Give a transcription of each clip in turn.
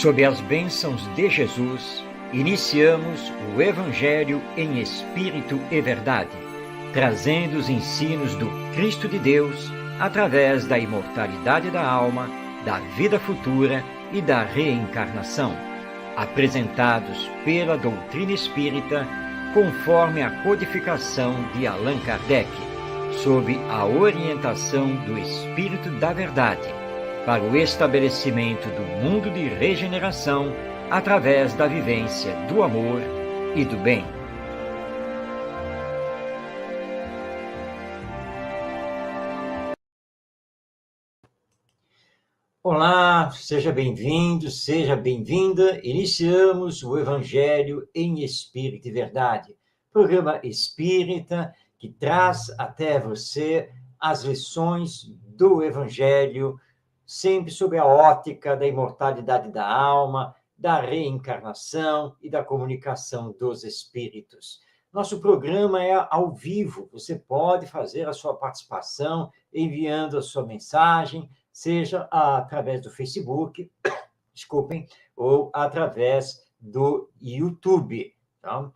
Sob as bênçãos de Jesus, iniciamos o Evangelho em Espírito e Verdade, trazendo os ensinos do Cristo de Deus através da imortalidade da alma, da vida futura e da reencarnação, apresentados pela doutrina espírita conforme a codificação de Allan Kardec, sob a orientação do Espírito da Verdade, para o estabelecimento do mundo de regeneração através da vivência do amor e do bem. Olá, seja bem-vindo, seja bem-vinda. Iniciamos o Evangelho em Espírito e Verdade, programa espírita que traz até você as lições do Evangelho, sempre sob a ótica da imortalidade da alma, da reencarnação e da comunicação dos espíritos. Nosso programa é ao vivo, você pode fazer a sua participação enviando a sua mensagem, seja através do Facebook, desculpem, ou através do YouTube. Tá?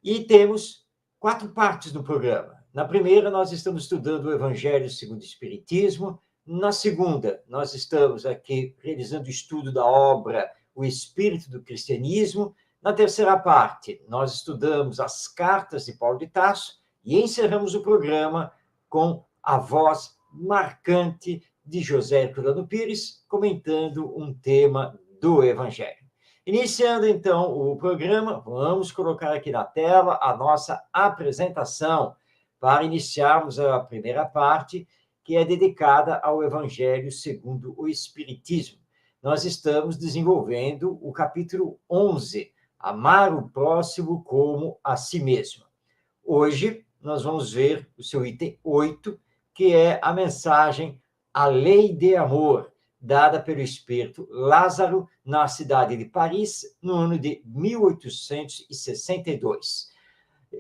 E temos 4 partes do programa. Na primeira, nós estamos estudando o Evangelho segundo o Espiritismo. Na segunda, nós estamos aqui realizando o estudo da obra O Espírito do Cristianismo. Na terceira parte, nós estudamos as cartas de Paulo de Tarso e encerramos o programa com a voz marcante de José Herculano Pires, comentando um tema do Evangelho. Iniciando, então, o programa, vamos colocar aqui na tela a nossa apresentação para iniciarmos a primeira parte, que é dedicada ao Evangelho segundo o Espiritismo. Nós estamos desenvolvendo o capítulo 11, Amar o Próximo como a Si Mesmo. Hoje, nós vamos ver o seu item 8, que é a mensagem A Lei de Amor, dada pelo espírito Lázaro na cidade de Paris, no ano de 1862.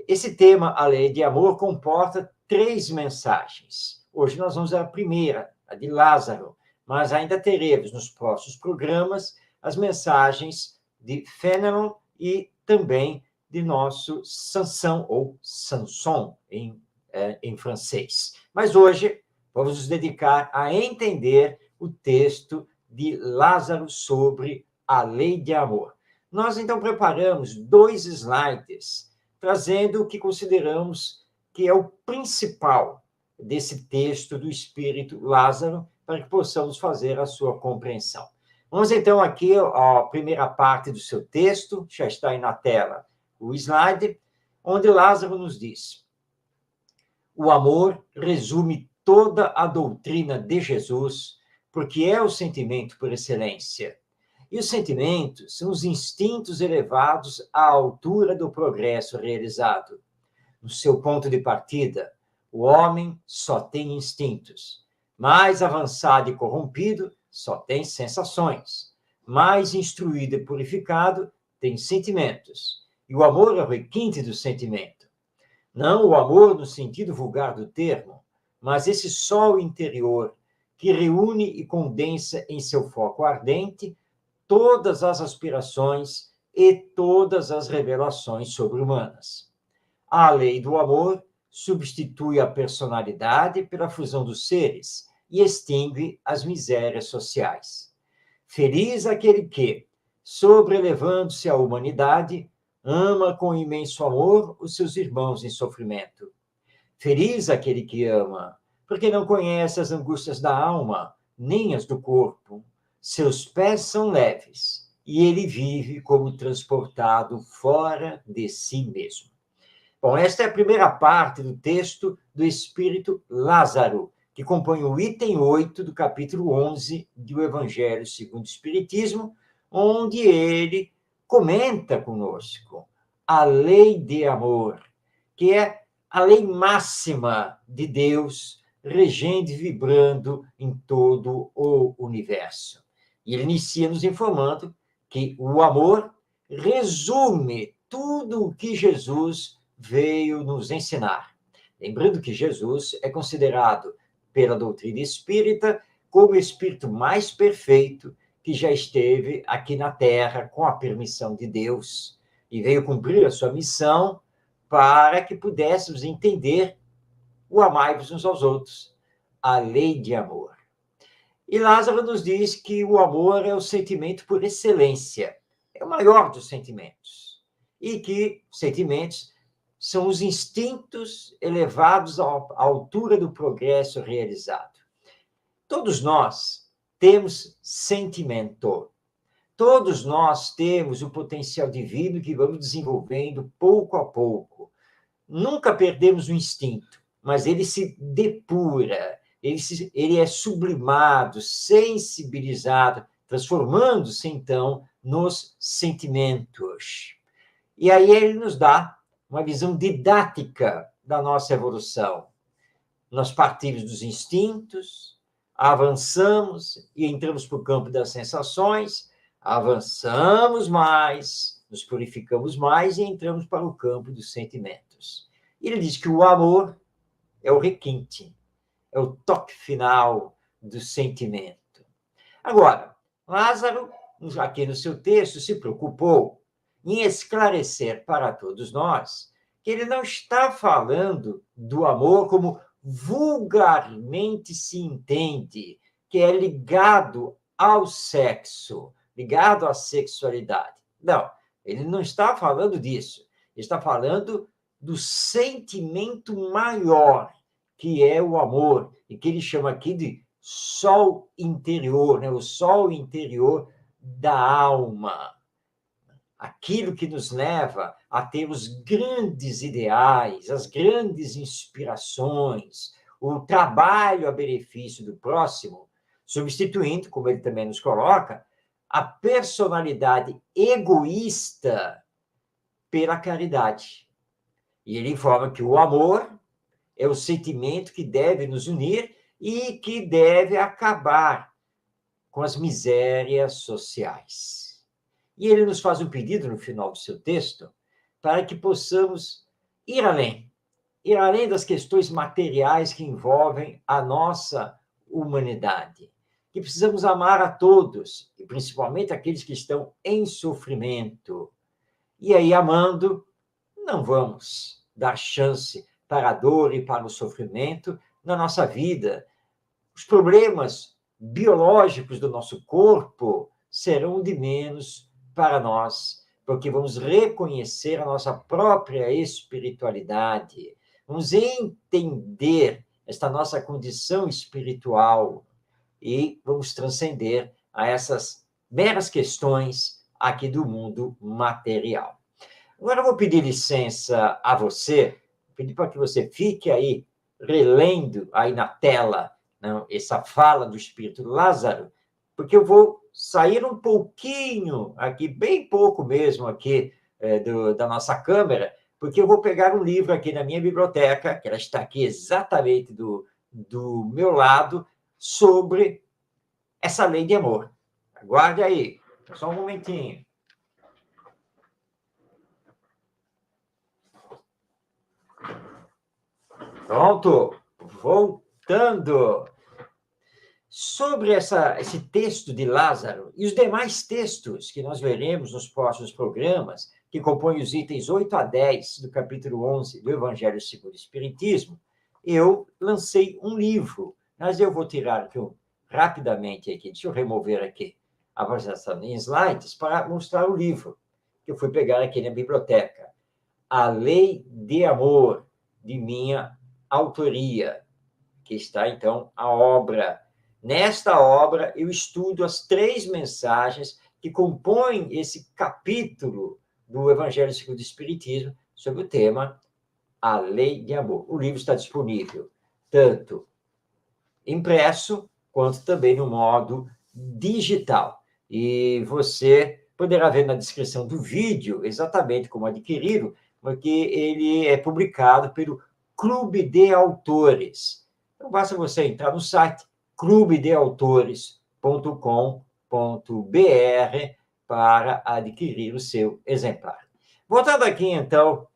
Esse tema, A Lei de Amor, comporta 3 mensagens. Hoje nós vamos à primeira, a de Lázaro, mas ainda teremos nos próximos programas as mensagens de Fénelon e também de nosso Sansão, ou Sanson, em francês. Mas hoje vamos nos dedicar a entender o texto de Lázaro sobre a lei de amor. Nós, então, preparamos 2 slides, trazendo o que consideramos que é o principal desse texto do Espírito Lázaro, para que possamos fazer a sua compreensão. Vamos, então, aqui à primeira parte do seu texto, já está aí na tela o slide, onde Lázaro nos diz: o amor resume toda a doutrina de Jesus, porque é o sentimento por excelência. E os sentimentos são os instintos elevados à altura do progresso realizado. No seu ponto de partida, o homem só tem instintos. Mais avançado e corrompido, só tem sensações. Mais instruído e purificado, tem sentimentos. E o amor é o requinte do sentimento. Não o amor no sentido vulgar do termo, mas esse sol interior que reúne e condensa em seu foco ardente todas as aspirações e todas as revelações sobre-humanas. A lei do amor substitui a personalidade pela fusão dos seres e extingue as misérias sociais. Feliz aquele que, sobrelevando-se à humanidade, ama com imenso amor os seus irmãos em sofrimento. Feliz aquele que ama, porque não conhece as angústias da alma, nem as do corpo. Seus pés são leves, e ele vive como transportado fora de si mesmo. Bom, esta é a primeira parte do texto do Espírito Lázaro, que compõe o item 8 do capítulo 11 do Evangelho segundo o Espiritismo, onde ele comenta conosco a lei de amor, que é a lei máxima de Deus, regendo e vibrando em todo o universo. E ele inicia nos informando que o amor resume tudo o que Jesus veio nos ensinar. Lembrando que Jesus é considerado, pela doutrina espírita, como o espírito mais perfeito que já esteve aqui na Terra com a permissão de Deus e veio cumprir a sua missão para que pudéssemos entender o amai-vos uns aos outros, a lei de amor. E Lázaro nos diz que o amor é o sentimento por excelência, é o maior dos sentimentos, e que sentimentos são os instintos elevados à altura do progresso realizado. Todos nós temos sentimento. Todos nós temos o potencial divino que vamos desenvolvendo pouco a pouco. Nunca perdemos o instinto, mas ele se depura, ele é sublimado, sensibilizado, transformando-se, então, nos sentimentos. E aí ele nos dá uma visão didática da nossa evolução. Nós partimos dos instintos, avançamos e entramos para o campo das sensações, avançamos mais, nos purificamos mais e entramos para o campo dos sentimentos. Ele diz que o amor é o requinte, é o toque final do sentimento. Agora, Lázaro, aqui no seu texto, se preocupou em esclarecer para todos nós que ele não está falando do amor como vulgarmente se entende, que é ligado ao sexo, ligado à sexualidade. Não, ele não está falando disso. Ele está falando do sentimento maior, que é o amor, e que ele chama aqui de sol interior, né? O sol interior da alma. Aquilo que nos leva a ter os grandes ideais, as grandes inspirações, o trabalho a benefício do próximo, substituindo, como ele também nos coloca, a personalidade egoísta pela caridade. E ele informa que o amor é o sentimento que deve nos unir e que deve acabar com as misérias sociais. E ele nos faz um pedido no final do seu texto para que possamos ir além das questões materiais que envolvem a nossa humanidade, que precisamos amar a todos, e principalmente aqueles que estão em sofrimento. E aí, amando, não vamos dar chance para a dor e para o sofrimento na nossa vida. Os problemas biológicos do nosso corpo serão de menos para nós, porque vamos reconhecer a nossa própria espiritualidade, vamos entender esta nossa condição espiritual e vamos transcender a essas meras questões aqui do mundo material. Agora eu vou pedir licença a você, pedir para que você fique aí relendo aí na tela, né, essa fala do Espírito Lázaro, porque eu vou sair um pouquinho aqui, bem pouco mesmo aqui da nossa câmera, porque eu vou pegar um livro aqui na minha biblioteca, que ela está aqui exatamente do meu lado, sobre essa lei de amor. Aguarde aí, só um momentinho. Pronto, voltando. Sobre esse texto de Lázaro e os demais textos que nós veremos nos próximos programas, que compõem os itens 8 a 10 do capítulo 11 do Evangelho segundo o Espiritismo, eu lancei um livro, mas eu vou tirar aqui rapidamente aqui, deixa eu remover aqui a apresentação em slides para mostrar o livro que eu fui pegar aqui na biblioteca. A Lei de Amor, de minha autoria, que está, então, a obra. Nesta obra, eu estudo as 3 mensagens que compõem esse capítulo do Evangelho segundo o Espiritismo sobre o tema A Lei de Amor. O livro está disponível tanto impresso quanto também no modo digital. E você poderá ver na descrição do vídeo exatamente como adquiri-lo, porque ele é publicado pelo Clube de Autores. Então, basta você entrar no site clubedeautores.com.br para adquirir o seu exemplar. Voltando aqui, então,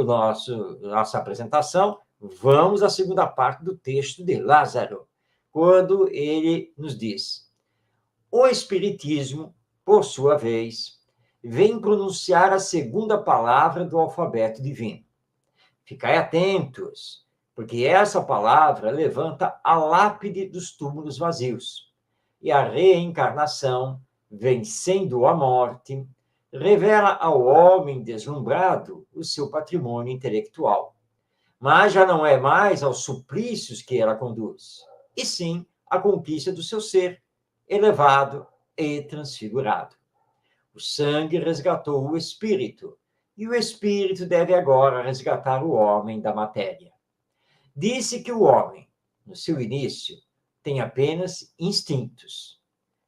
nossa apresentação, vamos à segunda parte do texto de Lázaro, quando ele nos diz: O Espiritismo, por sua vez, vem pronunciar a segunda palavra do alfabeto divino. Ficai atentos, porque essa palavra levanta a lápide dos túmulos vazios. E a reencarnação, vencendo a morte, revela ao homem deslumbrado o seu patrimônio intelectual. Mas já não é mais aos suplícios que ela conduz, e sim à conquista do seu ser, elevado e transfigurado. O sangue resgatou o espírito, e o espírito deve agora resgatar o homem da matéria. Disse que o homem, no seu início, tem apenas instintos.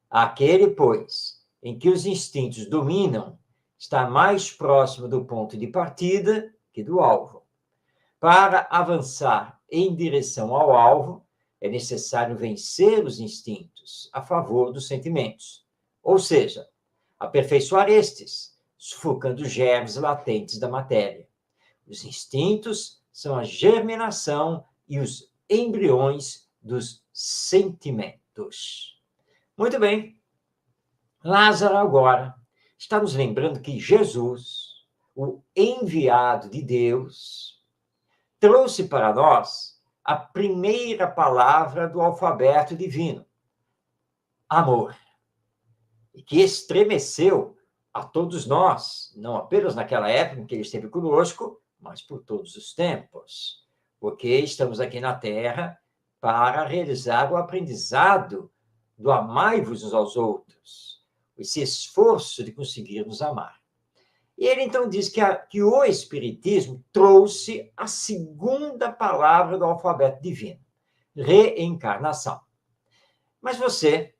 Aquele, pois, em que os instintos dominam, está mais próximo do ponto de partida que do alvo. Para avançar em direção ao alvo, é necessário vencer os instintos a favor dos sentimentos, ou seja, aperfeiçoar estes, sufocando os germes latentes da matéria. Os instintos são a germinação e os embriões dos sentimentos. Muito bem. Lázaro agora está nos lembrando que Jesus, o enviado de Deus, trouxe para nós a primeira palavra do alfabeto divino, amor, e que estremeceu a todos nós, não apenas naquela época em que ele esteve conosco, mas por todos os tempos, porque estamos aqui na Terra para realizar o aprendizado do amai-vos uns aos outros, esse esforço de conseguir nos amar. E ele então diz que o Espiritismo trouxe a segunda palavra do alfabeto divino, reencarnação. Mas você,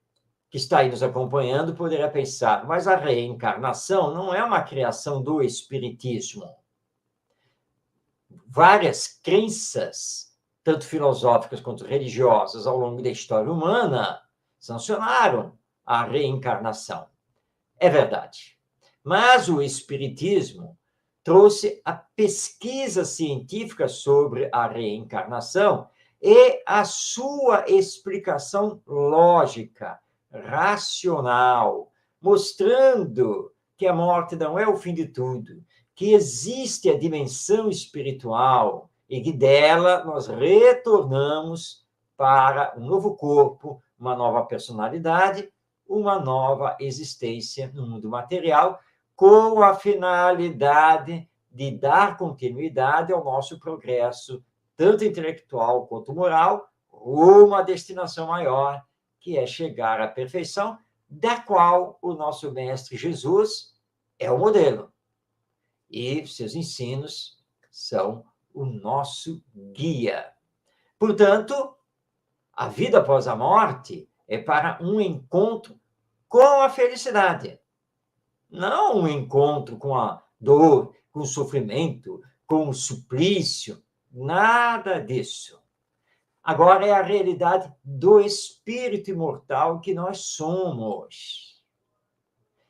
que está aí nos acompanhando, poderá pensar, mas a reencarnação não é uma criação do Espiritismo. Várias crenças, tanto filosóficas quanto religiosas, ao longo da história humana, sancionaram a reencarnação. É verdade. Mas o Espiritismo trouxe a pesquisa científica sobre a reencarnação e a sua explicação lógica, racional, mostrando que a morte não é o fim de tudo, que existe a dimensão espiritual e que dela nós retornamos para um novo corpo, uma nova personalidade, uma nova existência no mundo material, com a finalidade de dar continuidade ao nosso progresso, tanto intelectual quanto moral, rumo à destinação maior, que é chegar à perfeição, da qual o nosso Mestre Jesus é o modelo. E seus ensinos são o nosso guia. Portanto, a vida após a morte é para um encontro com a felicidade. Não um encontro com a dor, com o sofrimento, com o suplício. Nada disso. Agora é a realidade do espírito imortal que nós somos.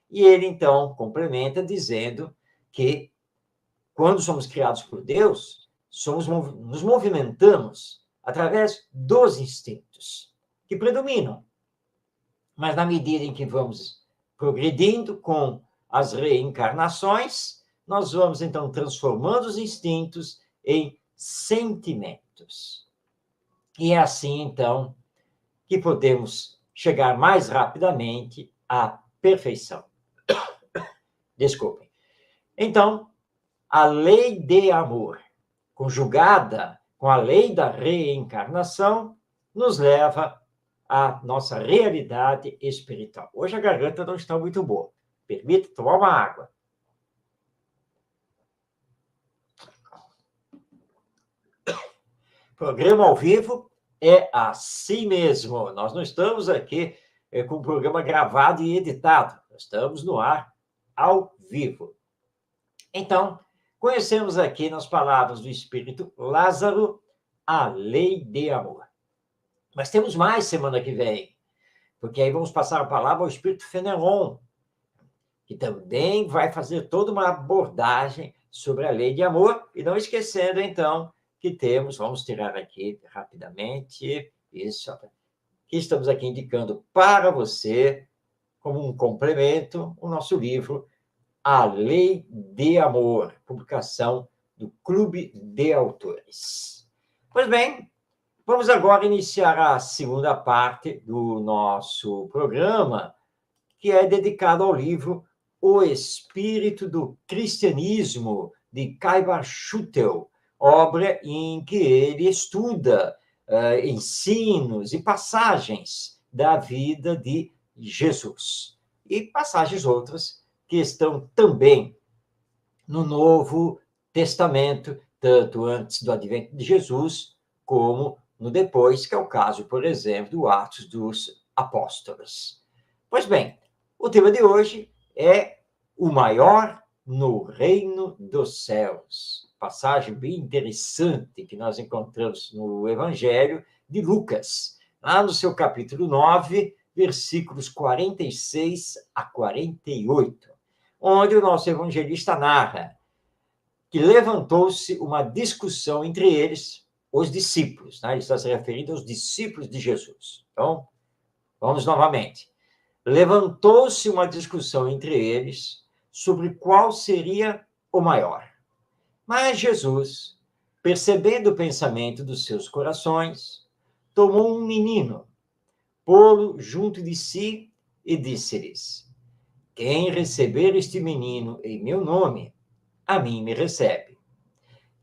E ele, então, complementa dizendo que, quando somos criados por Deus, nos movimentamos através dos instintos que predominam. Mas, na medida em que vamos progredindo com as reencarnações, nós vamos, então, transformando os instintos em sentimentos. E é assim, então, que podemos chegar mais rapidamente à perfeição. Desculpem. Então, a lei de amor, conjugada com a lei da reencarnação, nos leva à nossa realidade espiritual. Hoje a garganta não está muito boa. Permita tomar uma água. Programa ao vivo é assim mesmo. Nós não estamos aqui com o programa gravado e editado. Nós estamos no ar ao vivo. Então, conhecemos aqui nas palavras do Espírito Lázaro a lei de amor. Mas temos mais semana que vem, porque aí vamos passar a palavra ao Espírito Fenelon, que também vai fazer toda uma abordagem sobre a lei de amor, e não esquecendo, então, que vamos tirar aqui rapidamente, isso, que estamos aqui indicando para você como um complemento, o nosso livro A Lei de Amor, publicação do Clube de Autores. Pois bem, vamos agora iniciar a segunda parte do nosso programa, que é dedicado ao livro O Espírito do Cristianismo, de Kaiba Schutel, obra em que ele estuda ensinos e passagens da vida de Jesus. E passagens outras que estão também no Novo Testamento, tanto antes do advento de Jesus, como no depois, que é o caso, por exemplo, do Atos dos Apóstolos. Pois bem, o tema de hoje é o maior no reino dos céus. Passagem bem interessante que nós encontramos no Evangelho de Lucas, lá no seu capítulo 9, versículos 46 a 48, onde o nosso evangelista narra que levantou-se uma discussão entre eles, os discípulos, né? Ele está se referindo aos discípulos de Jesus. Então, vamos novamente. Levantou-se uma discussão entre eles sobre qual seria o maior. Mas Jesus, percebendo o pensamento dos seus corações, tomou um menino, pô-lo junto de si e disse-lhes: quem receber este menino em meu nome, a mim me recebe.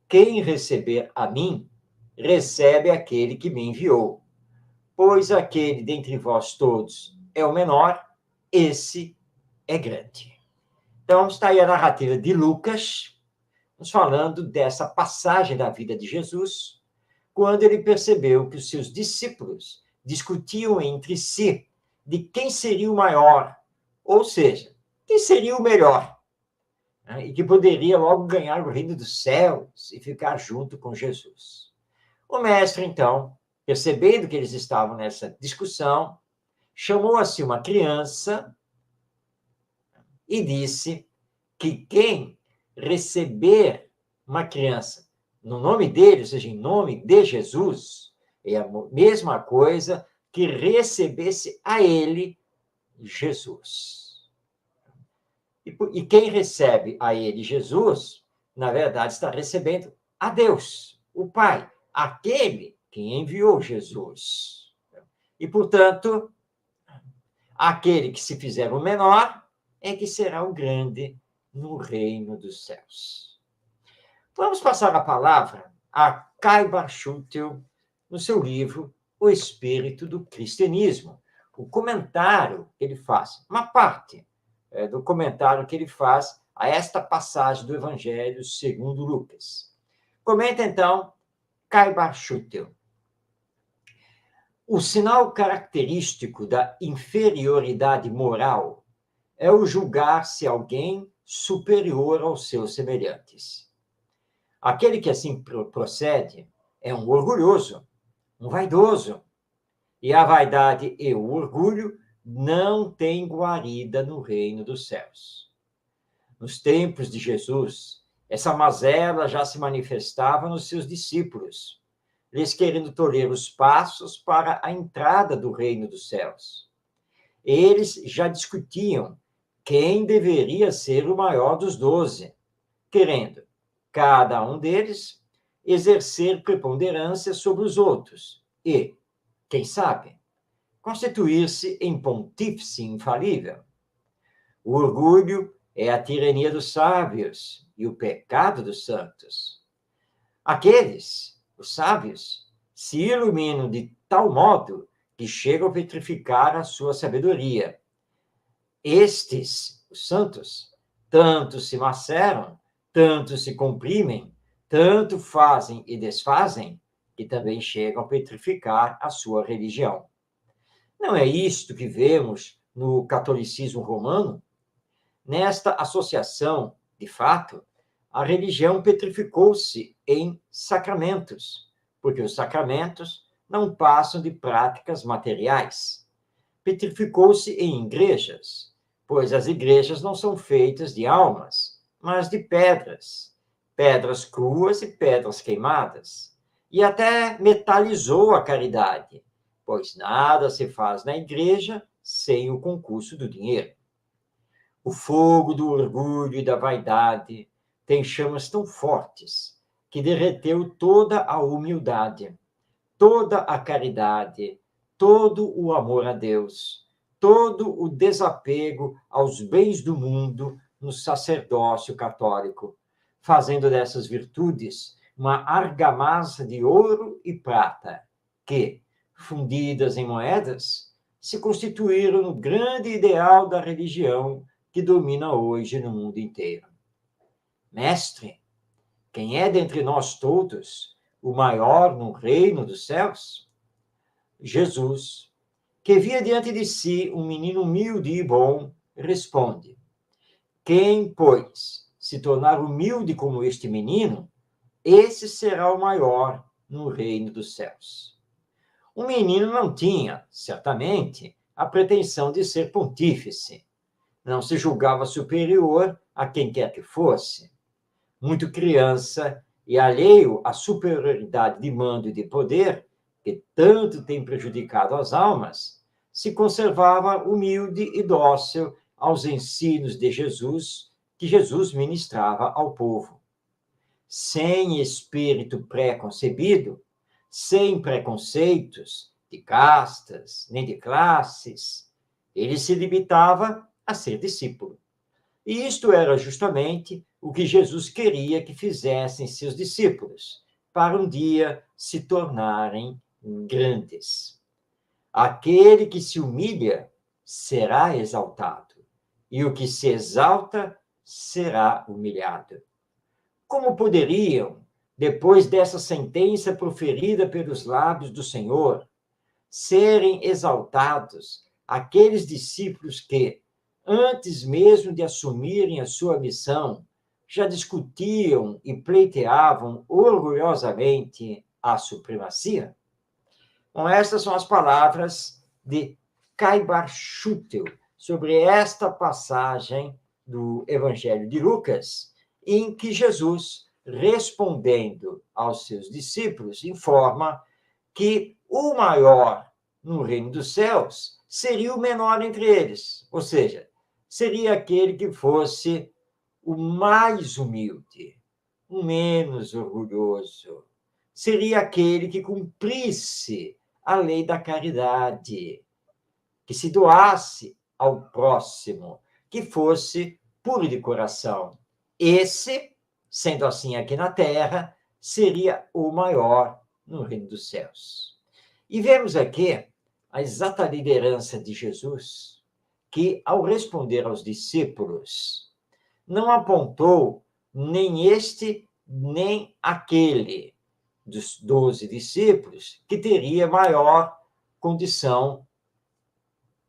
Quem receber a mim, recebe aquele que me enviou. Pois aquele dentre vós todos é o menor, esse é grande. Então, está aí a narrativa de Lucas, nos falando dessa passagem da vida de Jesus, quando ele percebeu que os seus discípulos discutiam entre si de quem seria o maior, ou seja, quem seria o melhor, né? E que poderia logo ganhar o reino dos céus e ficar junto com Jesus. O mestre, então, percebendo que eles estavam nessa discussão, chamou a si uma criança e disse que quem receber uma criança no nome dele, ou seja, em nome de Jesus, é a mesma coisa que recebesse a ele Jesus. E quem recebe a ele Jesus, na verdade, está recebendo a Deus, o Pai, aquele que enviou Jesus. E, portanto, aquele que se fizer o menor é que será o grande no reino dos céus. Vamos passar a palavra a Kaiba Schutel, no seu livro O Espírito do Cristianismo. O comentário que ele faz, uma parte do comentário que ele faz a esta passagem do Evangelho segundo Lucas. Comenta, então, Kaiba Schutel. O sinal característico da inferioridade moral é o julgar-se alguém superior aos seus semelhantes. Aquele que assim procede é um orgulhoso, um vaidoso. E a vaidade e o orgulho não têm guarida no reino dos céus. Nos tempos de Jesus, essa mazela já se manifestava nos seus discípulos, lhes querendo tolher os passos para a entrada do reino dos céus. Eles já discutiam quem deveria ser o maior dos 12, querendo, cada um deles, exercer preponderância sobre os outros e, quem sabe, constituir-se em pontífice infalível. O orgulho é a tirania dos sábios e o pecado dos santos. Aqueles, os sábios, se iluminam de tal modo que chegam a petrificar a sua sabedoria. Estes, os santos, tanto se maceram, tanto se comprimem, tanto fazem e desfazem, que também chegam a petrificar a sua religião. Não é isto que vemos no catolicismo romano? Nesta associação, de fato, a religião petrificou-se em sacramentos, porque os sacramentos não passam de práticas materiais. Petrificou-se em igrejas, pois as igrejas não são feitas de almas, mas de pedras, pedras cruas e pedras queimadas. E até metalizou a caridade, pois nada se faz na igreja sem o concurso do dinheiro. O fogo do orgulho e da vaidade tem chamas tão fortes que derreteu toda a humildade, toda a caridade, todo o amor a Deus, todo o desapego aos bens do mundo no sacerdócio católico, fazendo dessas virtudes uma argamassa de ouro e prata, que, fundidas em moedas, se constituíram no grande ideal da religião que domina hoje no mundo inteiro. Mestre, quem é dentre nós todos o maior no reino dos céus? Jesus, que via diante de si um menino humilde e bom, responde: quem, pois, se tornar humilde como este menino, esse será o maior no reino dos céus. O menino não tinha, certamente, a pretensão de ser pontífice. Não se julgava superior a quem quer que fosse. Muito criança e alheio à superioridade de mando e de poder, que tanto tem prejudicado as almas, se conservava humilde e dócil aos ensinos de Jesus, que Jesus ministrava ao povo. Sem espírito pré-concebido, sem preconceitos de castas nem de classes, ele se limitava a ser discípulo. E isto era justamente o que Jesus queria que fizessem seus discípulos, para um dia se tornarem grandes. Aquele que se humilha será exaltado, e o que se exalta será humilhado. Como poderiam, depois dessa sentença proferida pelos lábios do Senhor, serem exaltados aqueles discípulos que, antes mesmo de assumirem a sua missão, já discutiam e pleiteavam orgulhosamente a supremacia? Bom, estas são as palavras de Caibar Schutel sobre esta passagem do Evangelho de Lucas, em que Jesus, respondendo aos seus discípulos, informa que o maior no reino dos céus seria o menor entre eles, ou seja, seria aquele que fosse o mais humilde, o menos orgulhoso, seria aquele que cumprisse a lei da caridade, que se doasse ao próximo, que fosse puro de coração. Esse, sendo assim aqui na terra, seria o maior no reino dos céus. E vemos aqui a exata liderança de Jesus, que, ao responder aos discípulos, não apontou nem este, nem aquele dos 12 discípulos que teria maior condição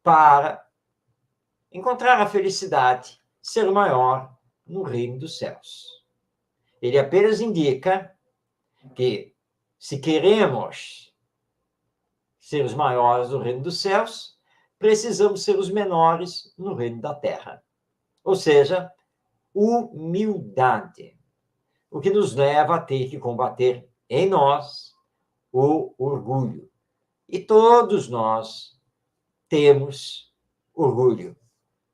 para encontrar a felicidade, ser maior no reino dos céus. Ele apenas indica que, se queremos ser os maiores no reino dos céus, precisamos ser os menores no reino da terra. Ou seja, humildade, o que nos leva a ter que combater em nós o orgulho. E todos nós temos orgulho.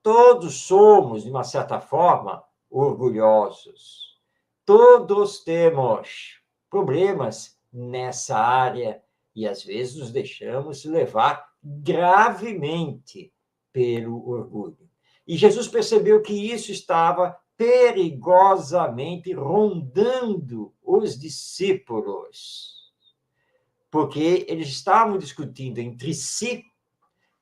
Todos somos, de uma certa forma, orgulhosos. Todos temos problemas nessa área e, às vezes, nos deixamos levar gravemente pelo orgulho. E Jesus percebeu que isso estava perigosamente rondando os discípulos, porque eles estavam discutindo entre si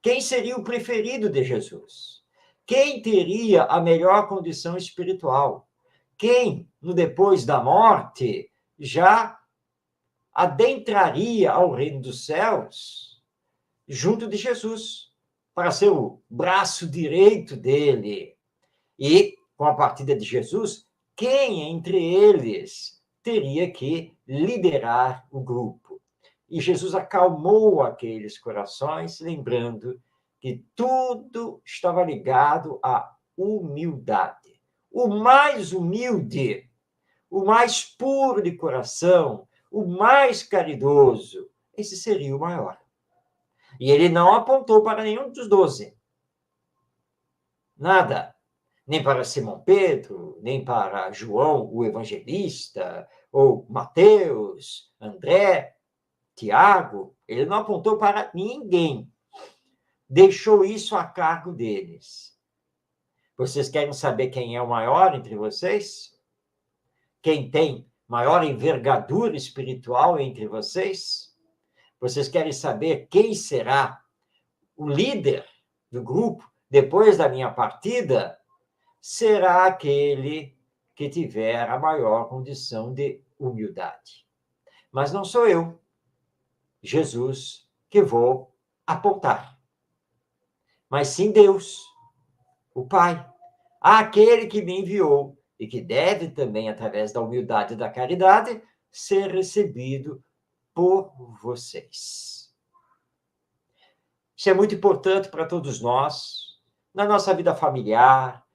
quem seria o preferido de Jesus, quem teria a melhor condição espiritual, quem, no depois da morte, já adentraria ao reino dos céus junto de Jesus, para ser o braço direito dele. E, com a partida de Jesus, quem entre eles teria que liderar o grupo? E Jesus acalmou aqueles corações, lembrando que tudo estava ligado à humildade. O mais humilde, o mais puro de coração, o mais caridoso, esse seria o maior. E ele não apontou para nenhum dos 12. Nada. Nem para Simão Pedro, nem para João, o evangelista, ou Mateus, André, Tiago. Ele não apontou para ninguém. Deixou isso a cargo deles. Vocês querem saber quem é o maior entre vocês? Quem tem maior envergadura espiritual entre vocês? Vocês querem saber quem será o líder do grupo depois da minha partida? Será aquele que tiver a maior condição de humildade. Mas não sou eu, Jesus, que vou apontar, mas sim Deus, o Pai, aquele que me enviou e que deve também, através da humildade e da caridade, ser recebido por vocês. Isso é muito importante para todos nós, na nossa vida familiar,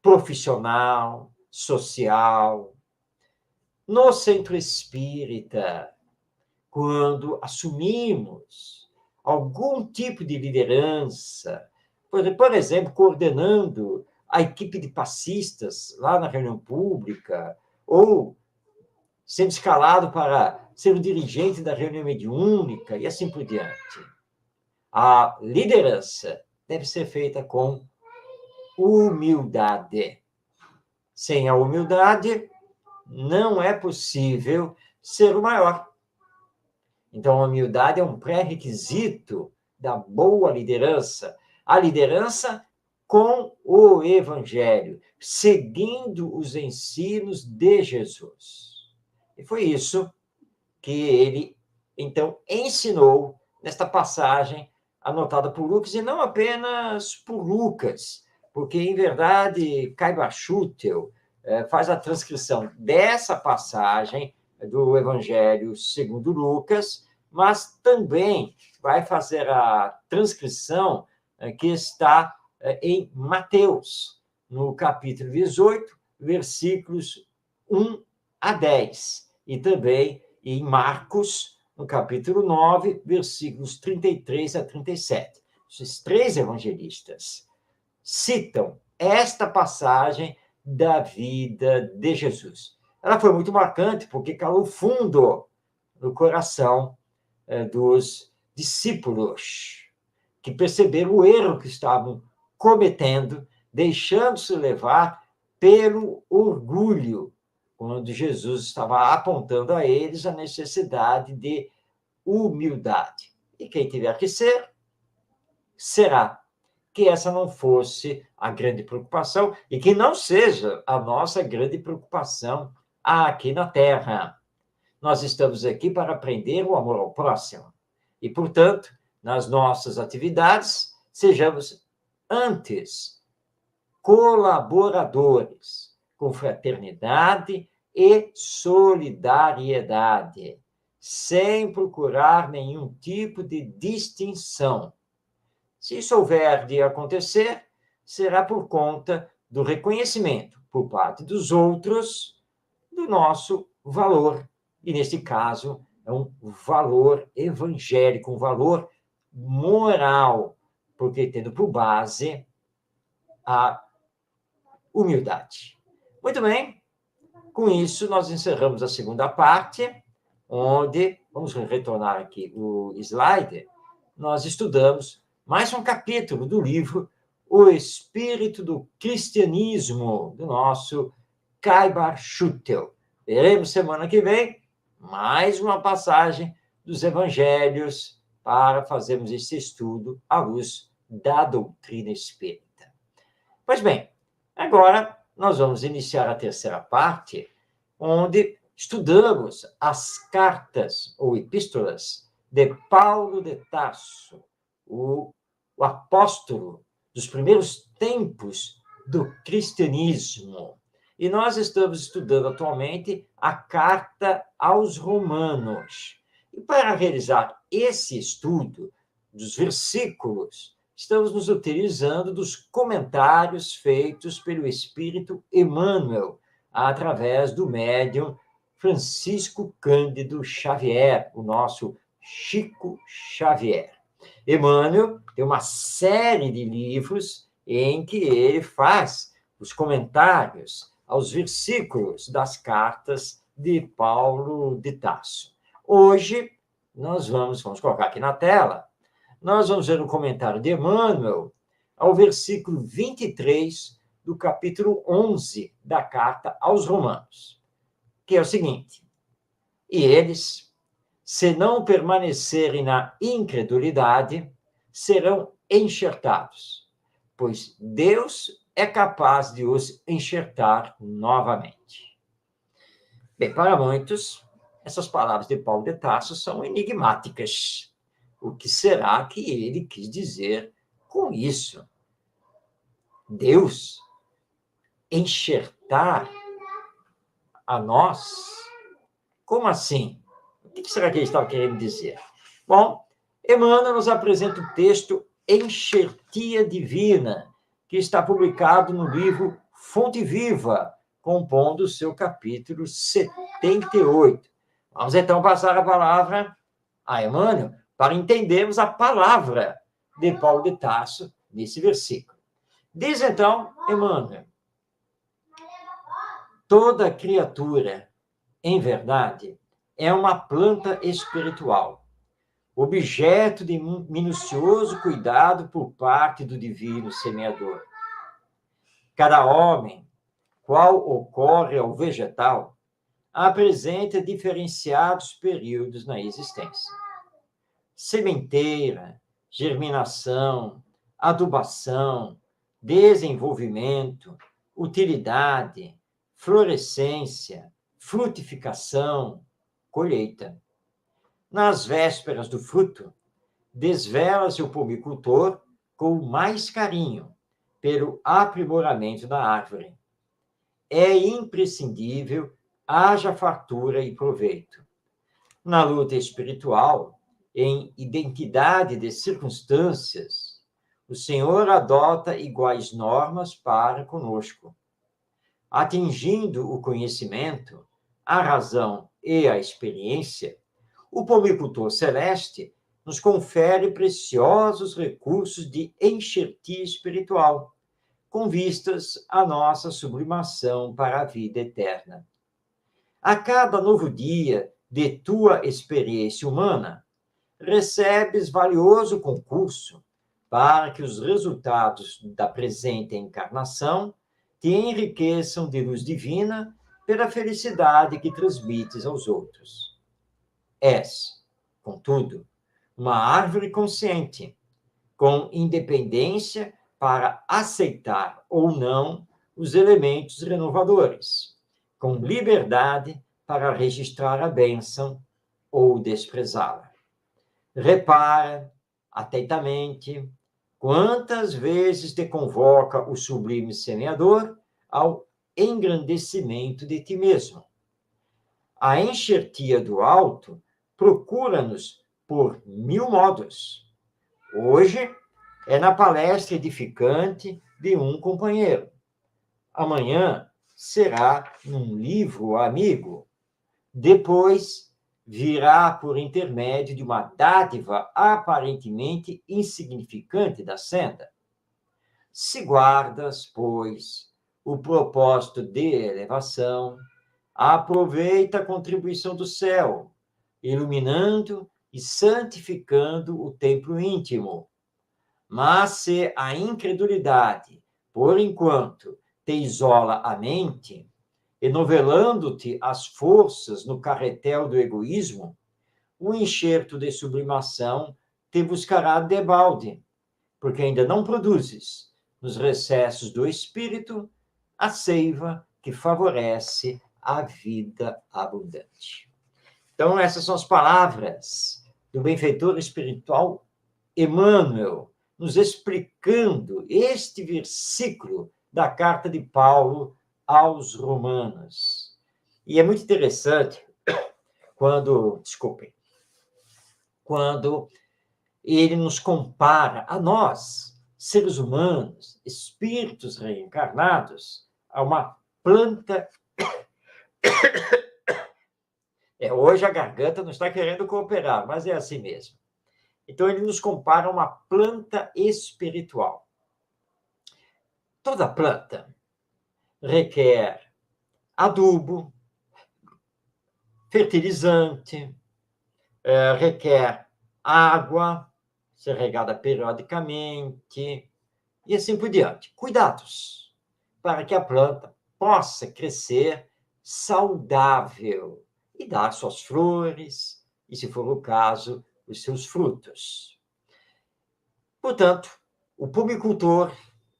profissional, social. No centro espírita, quando assumimos algum tipo de liderança, por exemplo, coordenando a equipe de passistas lá na reunião pública, ou sendo escalado para ser o dirigente da reunião mediúnica, e assim por diante. A liderança deve ser feita com humildade. Sem a humildade, não é possível ser o maior. Então, a humildade é um pré-requisito da boa liderança. A liderança com o Evangelho, seguindo os ensinos de Jesus. E foi isso que ele, então, ensinou nesta passagem anotada por Lucas, e não apenas por Lucas, porque, em verdade, Caibar Schutel faz a transcrição dessa passagem do Evangelho segundo Lucas, mas também vai fazer a transcrição que está em Mateus, no capítulo 18, versículos 1 a 10, e também em Marcos, no capítulo 9, versículos 33 a 37. Esses três evangelistas citam esta passagem da vida de Jesus. Ela foi muito marcante porque calou fundo no coração dos discípulos, que perceberam o erro que estavam cometendo, deixando-se levar pelo orgulho, quando Jesus estava apontando a eles a necessidade de humildade. E quem tiver que ser, será. Que essa não fosse a grande preocupação e que não seja a nossa grande preocupação aqui na Terra. Nós estamos aqui para aprender o amor ao próximo. E, portanto, nas nossas atividades, sejamos antes colaboradores, com fraternidade e solidariedade, sem procurar nenhum tipo de distinção. Se isso houver de acontecer, será por conta do reconhecimento por parte dos outros do nosso valor. E, nesse caso, é um valor evangélico, um valor moral, porque tendo por base a humildade. Muito bem, com isso nós encerramos a segunda parte, onde, vamos retornar aqui o slide, nós estudamos mais um capítulo do livro O Espírito do Cristianismo, do nosso Caibar Schutel. Veremos semana que vem mais uma passagem dos evangelhos para fazermos esse estudo à luz da doutrina espírita. Pois bem, agora nós vamos iniciar a terceira parte, onde estudamos as cartas ou epístolas de Paulo de Tarso, o apóstolo dos primeiros tempos do cristianismo. E nós estamos estudando atualmente a carta aos Romanos. E para realizar esse estudo dos versículos, estamos nos utilizando dos comentários feitos pelo Espírito Emmanuel, através do médium Francisco Cândido Xavier, o nosso Chico Xavier. Emmanuel tem uma série de livros em que ele faz os comentários aos versículos das cartas de Paulo de Tarso. Hoje, nós vamos colocar aqui na tela, nós vamos ver o comentário de Emmanuel ao versículo 23 do capítulo 11 da carta aos Romanos, que é o seguinte: e eles, se não permanecerem na incredulidade, serão enxertados, pois Deus é capaz de os enxertar novamente. Bem, para muitos, essas palavras de Paulo de Tarso são enigmáticas. O que será que ele quis dizer com isso? Deus enxertar a nós? Como assim? O que será que ele estava querendo dizer? Bom, Emmanuel nos apresenta o texto Enxertia Divina, que está publicado no livro Fonte Viva, compondo o seu capítulo 78. Vamos então passar a palavra a Emmanuel para entendermos a palavra de Paulo de Tarso nesse versículo. Diz então Emmanuel: toda criatura, em verdade, é uma planta espiritual, objeto de minucioso cuidado por parte do divino semeador. Cada homem, qual ocorre ao vegetal, apresenta diferenciados períodos na existência. Sementeira, germinação, adubação, desenvolvimento, utilidade, florescência, frutificação, colheita. Nas vésperas do fruto, desvela-se o pomicultor com mais carinho pelo aprimoramento da árvore. É imprescindível haja fartura e proveito. Na luta espiritual, em identidade de circunstâncias, o Senhor adota iguais normas para conosco. Atingindo o conhecimento, a razão e a experiência, o pomicultor celeste nos confere preciosos recursos de enxertia espiritual, com vistas à nossa sublimação para a vida eterna. A cada novo dia de tua experiência humana, recebes valioso concurso para que os resultados da presente encarnação te enriqueçam de luz divina pela felicidade que transmites aos outros. És, contudo, uma árvore consciente, com independência para aceitar ou não os elementos renovadores, com liberdade para registrar a bênção ou desprezá-la. Repara atentamente quantas vezes te convoca o sublime semeador ao engrandecimento de ti mesmo. A enxertia do alto procura-nos por 1000 modos. Hoje é na palestra edificante de um companheiro. Amanhã será num livro amigo. Depois virá por intermédio de uma dádiva aparentemente insignificante da senda. Se guardas, pois, o propósito de elevação, aproveita a contribuição do céu, iluminando e santificando o templo íntimo. Mas se a incredulidade, por enquanto, te isola a mente, enovelando-te as forças no carretel do egoísmo, o enxerto de sublimação te buscará debalde, porque ainda não produzes, nos recessos do espírito, a seiva que favorece a vida abundante. Então, essas são as palavras do benfeitor espiritual Emmanuel, nos explicando este versículo da carta de Paulo aos Romanos. E é muito interessante quando ele nos compara a nós, seres humanos, espíritos reencarnados, a uma planta. Hoje a garganta não está querendo cooperar, mas é assim mesmo. Então, ele nos compara a uma planta espiritual. Toda planta requer adubo, fertilizante, requer água, ser regada periodicamente, e assim por diante. Cuidados para que a planta possa crescer saudável e dar suas flores, e, se for o caso, os seus frutos. Portanto, o pumicultor,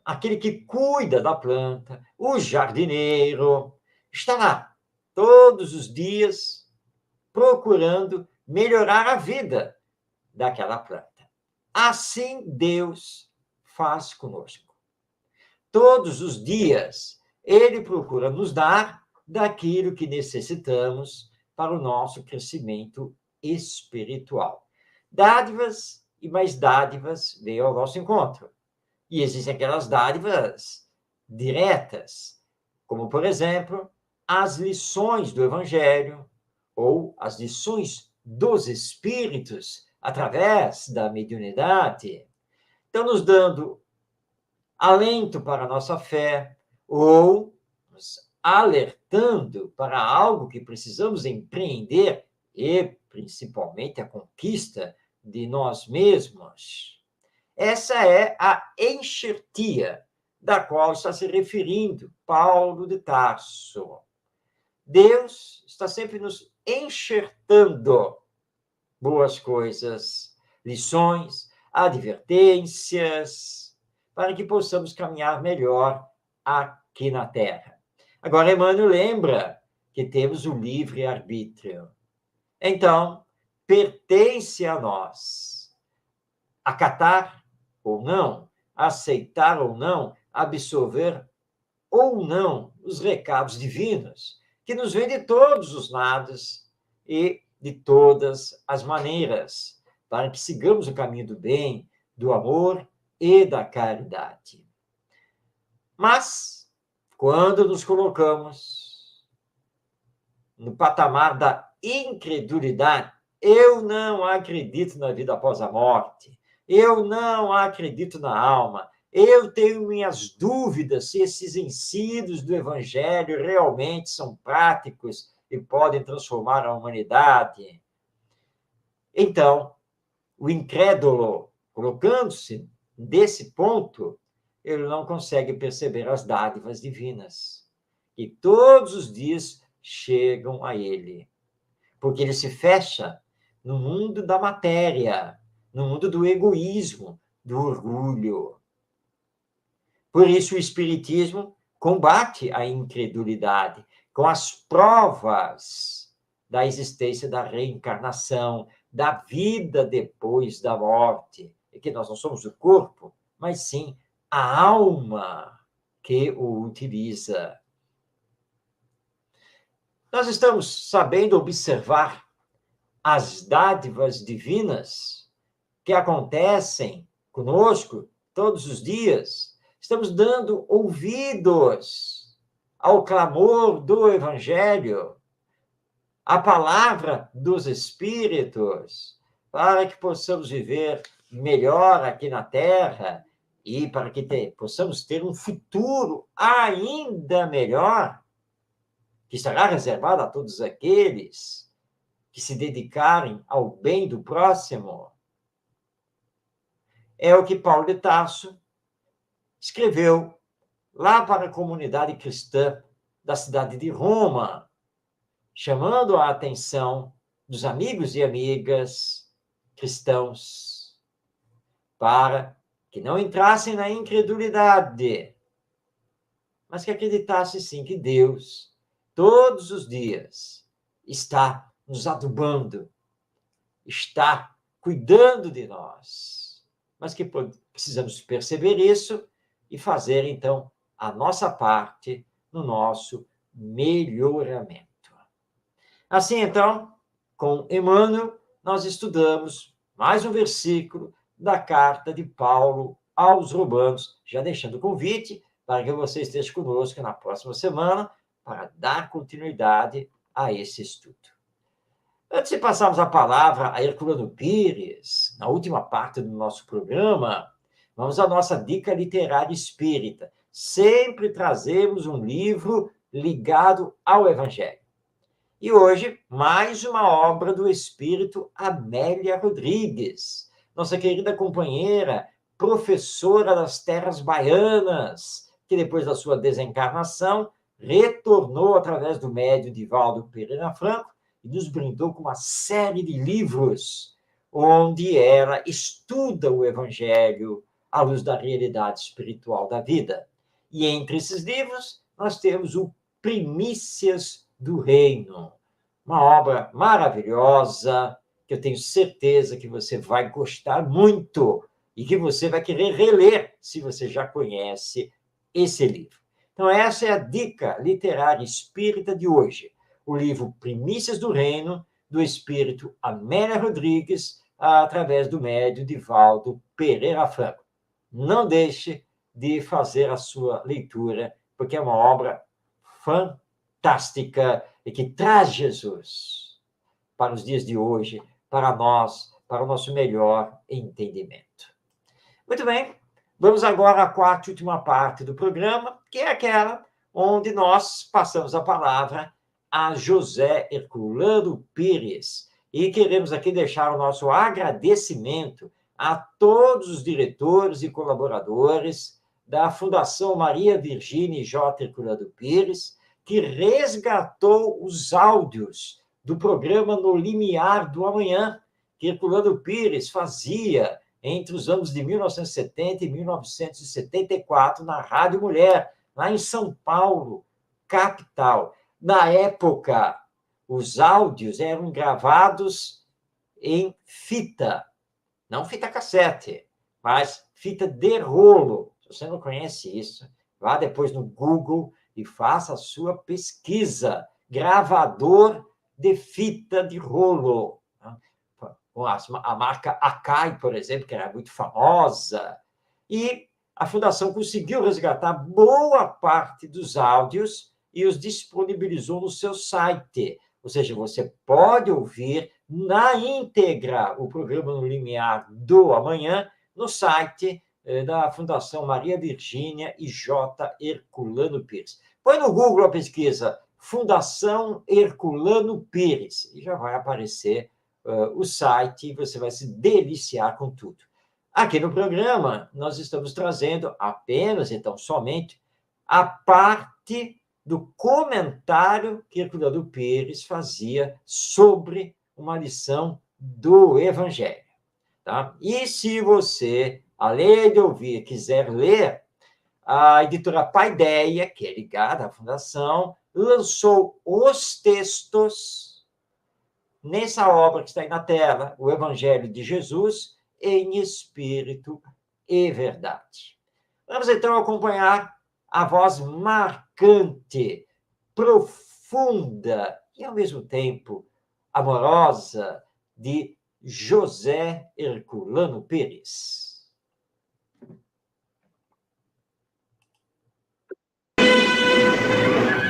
aquele que cuida da planta, o jardineiro, está lá todos os dias procurando melhorar a vida daquela planta. Assim Deus faz conosco. Todos os dias, ele procura nos dar daquilo que necessitamos para o nosso crescimento espiritual. Dádivas e mais dádivas veio ao nosso encontro. E existem aquelas dádivas diretas, como, por exemplo, as lições do Evangelho ou as lições dos Espíritos através da mediunidade. Estão nos dando alento para a nossa fé ou nos alertando para algo que precisamos empreender e, principalmente, a conquista de nós mesmos. Essa é a enxertia da qual está se referindo Paulo de Tarso. Deus está sempre nos enxertando boas coisas, lições, advertências, para que possamos caminhar melhor aqui na Terra. Agora, Emmanuel lembra que temos o livre-arbítrio. Então, pertence a nós acatar ou não, aceitar ou não, absorver ou não os recados divinos que nos vêm de todos os lados e de todas as maneiras, para que sigamos o caminho do bem, do amor e da caridade. Mas, quando nos colocamos no patamar da incredulidade, eu não acredito na vida após a morte, eu não acredito na alma, eu tenho minhas dúvidas se esses ensinos do Evangelho realmente são práticos e podem transformar a humanidade. Então, o incrédulo, colocando-se desse ponto, ele não consegue perceber as dádivas divinas, que todos os dias chegam a ele, porque ele se fecha no mundo da matéria, no mundo do egoísmo, do orgulho. Por isso, o Espiritismo combate a incredulidade com as provas da existência da reencarnação, da vida depois da morte, e que nós não somos o corpo, mas sim a alma que o utiliza. Nós estamos sabendo observar as dádivas divinas que acontecem conosco todos os dias. Estamos dando ouvidos ao clamor do Evangelho, à palavra dos Espíritos, para que possamos viver melhor aqui na Terra e para que possamos ter um futuro ainda melhor, que estará reservado a todos aqueles que se dedicarem ao bem do próximo. É o que Paulo de Tarso escreveu lá para a comunidade cristã da cidade de Roma, chamando a atenção dos amigos e amigas cristãos para que não entrassem na incredulidade, mas que acreditassem sim que Deus, todos os dias, está nos adubando, está cuidando de nós, mas que precisamos perceber isso e fazer, então, a nossa parte no nosso melhoramento. Assim, então, com Emmanuel, nós estudamos mais um versículo da carta de Paulo aos Romanos, já deixando o convite para que você esteja conosco na próxima semana para dar continuidade a esse estudo. Antes de passarmos a palavra a Herculano Pires, na última parte do nosso programa, vamos à nossa dica literária espírita. Sempre trazemos um livro ligado ao Evangelho. E hoje, mais uma obra do espírito Amélia Rodrigues, nossa querida companheira, professora das terras baianas, que depois da sua desencarnação, retornou através do médium Divaldo Pereira Franco e nos brindou com uma série de livros onde ela estuda o Evangelho à luz da realidade espiritual da vida. E entre esses livros, nós temos o Primícias do Reino, uma obra maravilhosa, que eu tenho certeza que você vai gostar muito e que você vai querer reler, se você já conhece esse livro. Então, essa é a dica literária espírita de hoje. O livro Primícias do Reino, do espírito Amélia Rodrigues, através do médium Divaldo Pereira Franco. Não deixe de fazer a sua leitura, porque é uma obra fantástica e que traz Jesus para os dias de hoje, para nós, para o nosso melhor entendimento. Muito bem, vamos agora à quarta e última parte do programa, que é aquela onde nós passamos a palavra a José Herculano Pires. E queremos aqui deixar o nosso agradecimento a todos os diretores e colaboradores da Fundação Maria Virgínia J. Herculano Pires, que resgatou os áudios do programa No Limiar do Amanhã, que Herculano Pires fazia entre os anos de 1970 e 1974 na Rádio Mulher, lá em São Paulo, capital. Na época, os áudios eram gravados em fita, não fita cassete, mas fita de rolo. Se você não conhece isso, vá depois no Google e faça a sua pesquisa. Gravador de fita de rolo. A marca Akai, por exemplo, que era muito famosa. E a Fundação conseguiu resgatar boa parte dos áudios e os disponibilizou no seu site. Ou seja, você pode ouvir na íntegra o programa No Limiar do Amanhã no site da Fundação Maria Virgínia e J. Herculano Pires. Põe no Google a pesquisa Fundação Herculano Pires e já vai aparecer o site e você vai se deliciar com tudo. Aqui no programa, nós estamos trazendo apenas, então, somente a parte do comentário que Herculano Pires fazia sobre uma lição do Evangelho. Tá? E se você, além de ouvir, quiser ler, a editora Paideia, que é ligada à Fundação, lançou os textos nessa obra que está aí na tela, o Evangelho de Jesus em Espírito e Verdade. Vamos, então, acompanhar a voz marcante, profunda e, ao mesmo tempo, amorosa de José Herculano Pires.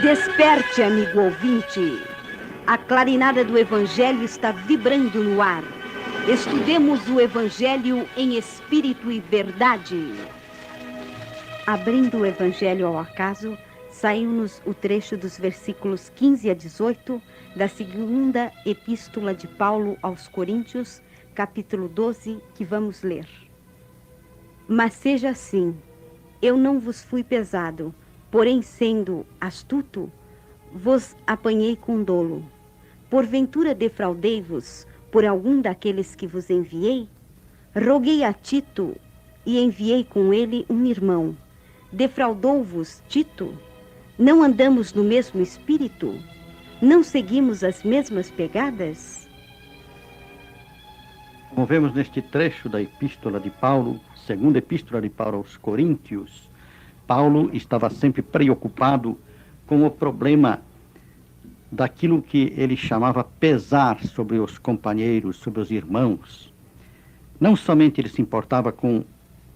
Desperte, amigo ouvinte. A clarinada do Evangelho está vibrando no ar. Estudemos o Evangelho em Espírito e Verdade. Abrindo o Evangelho ao acaso, saiu-nos o trecho dos versículos 15 a 18 da segunda Epístola de Paulo aos Coríntios, capítulo 12, que vamos ler. Mas seja assim, eu não vos fui pesado, porém sendo astuto, vos apanhei com dolo. Porventura defraudei-vos por algum daqueles que vos enviei? Roguei a Tito e enviei com ele um irmão. Defraudou-vos Tito? Não andamos no mesmo espírito? Não seguimos as mesmas pegadas? Como vemos neste trecho da Epístola de Paulo, segunda Epístola de Paulo aos Coríntios, Paulo estava sempre preocupado com o problema daquilo que ele chamava pesar sobre os companheiros, sobre os irmãos. Não somente ele se importava com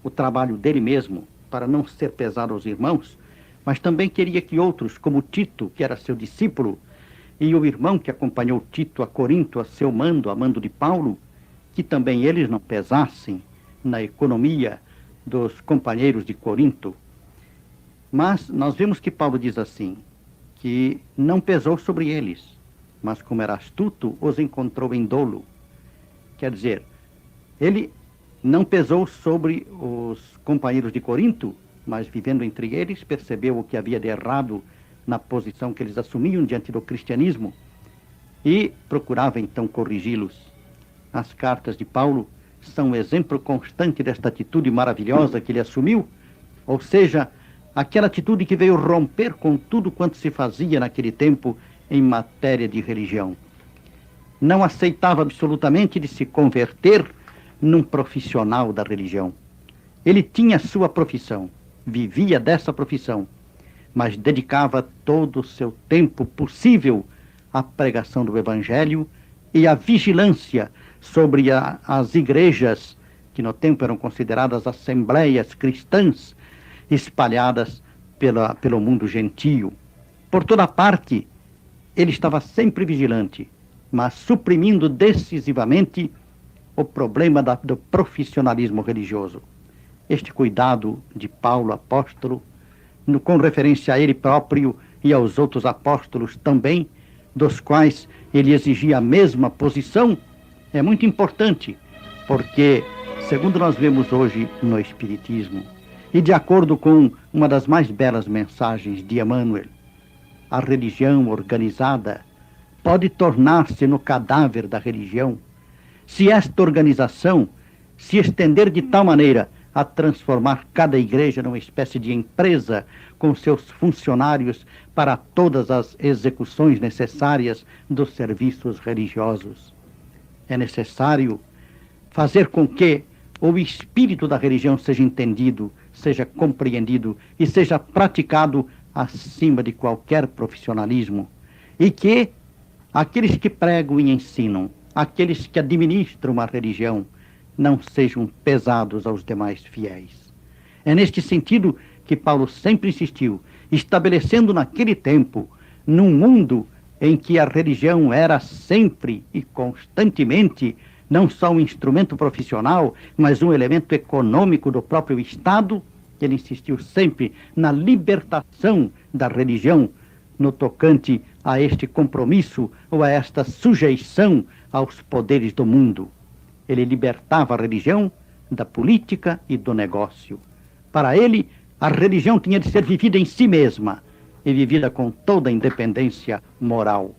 o trabalho dele mesmo, para não ser pesado aos irmãos, mas também queria que outros, como Tito, que era seu discípulo, e o irmão que acompanhou Tito a Corinto a seu mando, a mando de Paulo, que também eles não pesassem na economia dos companheiros de Corinto. Mas nós vemos que Paulo diz assim, que não pesou sobre eles, mas como era astuto, os encontrou em dolo. Quer dizer, ele não pesou sobre os companheiros de Corinto, mas vivendo entre eles, percebeu o que havia de errado na posição que eles assumiam diante do cristianismo e procurava então corrigi-los. As cartas de Paulo são um exemplo constante desta atitude maravilhosa que ele assumiu, ou seja, aquela atitude que veio romper com tudo quanto se fazia naquele tempo em matéria de religião. Não aceitava absolutamente de se converter num profissional da religião. Ele tinha sua profissão, vivia dessa profissão, mas dedicava todo o seu tempo possível à pregação do Evangelho e à vigilância sobre as igrejas, que no tempo eram consideradas assembleias cristãs, espalhadas pelo mundo gentio. Por toda parte, ele estava sempre vigilante, mas suprimindo decisivamente o problema do profissionalismo religioso. Este cuidado de Paulo, apóstolo, com referência a ele próprio e aos outros apóstolos também, dos quais ele exigia a mesma posição, é muito importante, porque, segundo nós vemos hoje no Espiritismo, e de acordo com uma das mais belas mensagens de Emmanuel, a religião organizada pode tornar-se no cadáver da religião, se esta organização se estender de tal maneira a transformar cada igreja numa espécie de empresa com seus funcionários para todas as execuções necessárias dos serviços religiosos. É necessário fazer com que o espírito da religião seja entendido, seja compreendido e seja praticado acima de qualquer profissionalismo, e que aqueles que pregam e ensinam, aqueles que administram a religião, não sejam pesados aos demais fiéis. É neste sentido que Paulo sempre insistiu, estabelecendo naquele tempo, num mundo em que a religião era sempre e constantemente não só um instrumento profissional, mas um elemento econômico do próprio Estado, ele insistiu sempre na libertação da religião no tocante a este compromisso ou a esta sujeição aos poderes do mundo. Ele libertava a religião da política e do negócio. Para ele, a religião tinha de ser vivida em si mesma e vivida com toda a independência moral.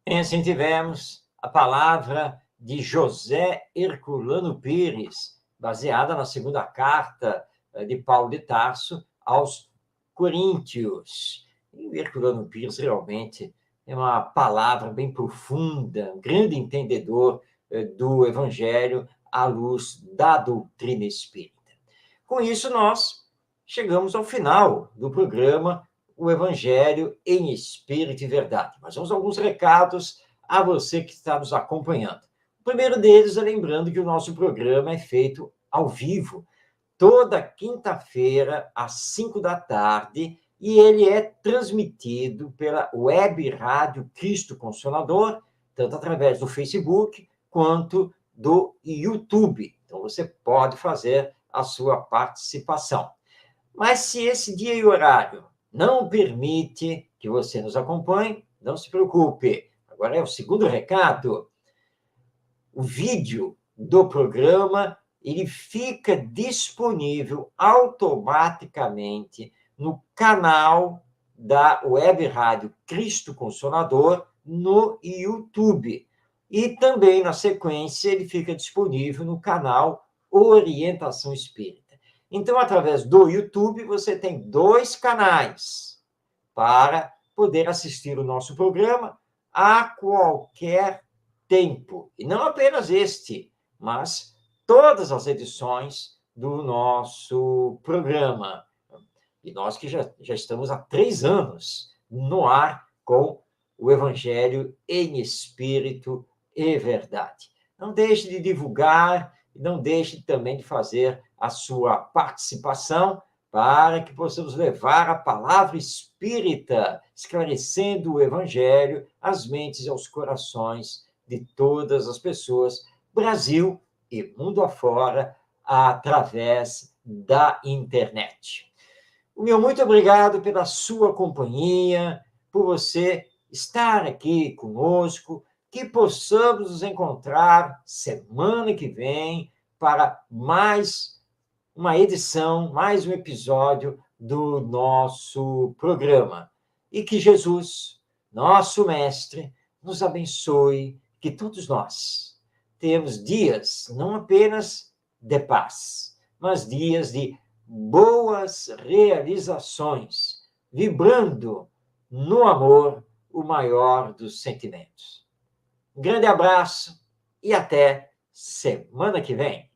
E assim tivemos a palavra de José Herculano Pires, baseada na segunda carta de Paulo de Tarso aos Coríntios. E o Herculano Pires realmente é uma palavra bem profunda, um grande entendedor do Evangelho à luz da doutrina espírita. Com isso, nós chegamos ao final do programa O Evangelho em Espírito e Verdade. Mas vamos a alguns recados a você que está nos acompanhando. O primeiro deles é lembrando que o nosso programa é feito ao vivo, toda quinta-feira, às 5 da tarde, e ele é transmitido pela Web Rádio Cristo Consolador, tanto através do Facebook quanto do YouTube. Então, você pode fazer a sua participação. Mas se esse dia e horário não permite que você nos acompanhe, não se preocupe. Agora é o segundo recado. O vídeo do programa, ele fica disponível automaticamente no canal da Web Rádio Cristo Consolador no YouTube. E também, na sequência, ele fica disponível no canal Orientação Espírita. Então, através do YouTube, você tem 2 canais para poder assistir o nosso programa a qualquer tempo. E não apenas este, mas todas as edições do nosso programa. E nós que já estamos há 3 anos no ar com o Evangelho em Espírito e Verdade. Não deixe de divulgar, E não deixe também de fazer a sua participação para que possamos levar a palavra espírita, esclarecendo o Evangelho às mentes e aos corações de todas as pessoas, Brasil e mundo afora, através da internet. O meu muito obrigado pela sua companhia, por você estar aqui conosco, que possamos nos encontrar semana que vem para mais uma edição, mais um episódio do nosso programa. E que Jesus, nosso Mestre, nos abençoe, que todos nós temos dias não apenas de paz, mas dias de boas realizações, vibrando no amor, o maior dos sentimentos. Um grande abraço e até semana que vem.